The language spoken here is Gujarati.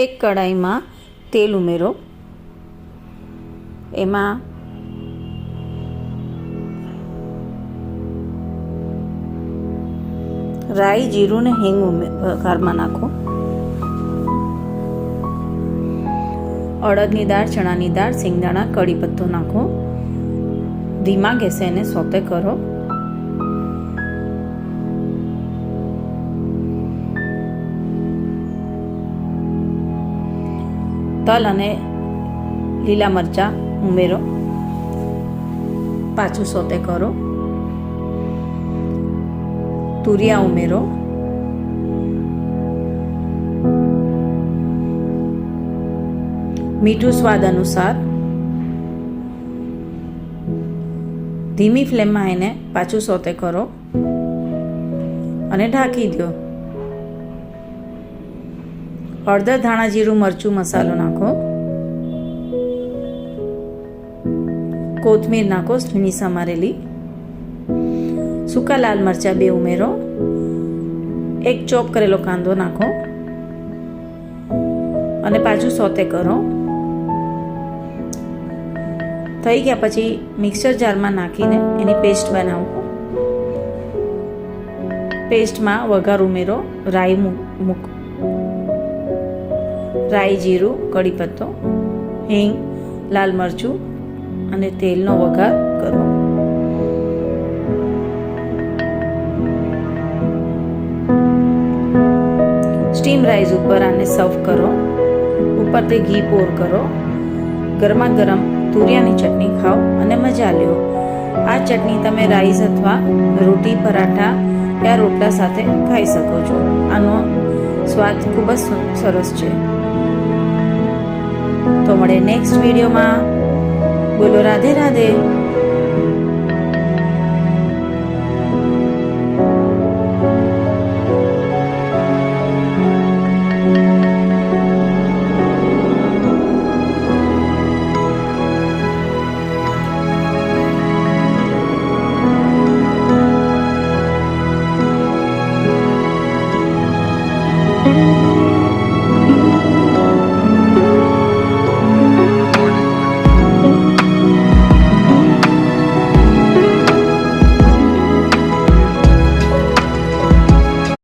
એક કઢાઈમાં તેલ ઉમેરો. એમાં રાઈ, જીરું ને હિંગ વઘારમાં નાખો. અડદની દાળ, ચણાની દાળ, સિંગદાણા, કડી પત્તો નાખો. ધીમા ગેસે એને સોતે કરો. તલ અને લીલા મરચાં ઉમેરો. પાછું સોતે કરો. તુરિયા ઉમેરો. મીઠું સ્વાદ અનુસાર. ધીમી ફ્લેમમાં એને પાછું સોતે કરો અને ઢાંકી દો. હળદર, ધાણા, જીરું, મરચું મસાલો નાખો. કોથમીર નાખો, ઝીણી સમારેલી. સૂકા લાલ મરચાં 2 ઉમેરો. એક ચોપ કરેલો કાંદો નાખો અને પાછું સોતે કરો. થઈ ગયા પછી મિક્સર જારમાં નાખીને એની પેસ્ટ બનાવો. પેસ્ટમાં વઘાર ઉમેરો. રાઈ, જીરું, કડી પત્તો, હિંગ, લાલ મરચું અને તેલનો વઘાર કરો. સ્ટીમ રાઈસ ઉપર આને સર્વ કરો. ઉપરથી ઘી પોર કરો. ગરમા ગરમ તુરિયાની ચટણી ખાઓ અને મજા લ્યો. આ ચટણી તમે રાઈસ અથવા રોટી, પરાઠા યા રોટલા સાથે ખાઈ શકો છો. આનો સ્વાદ ખૂબ જ સરસ છે. તો મળે નેક્સ્ટ વિડીયોમાં. બોલો રાધે રાધે.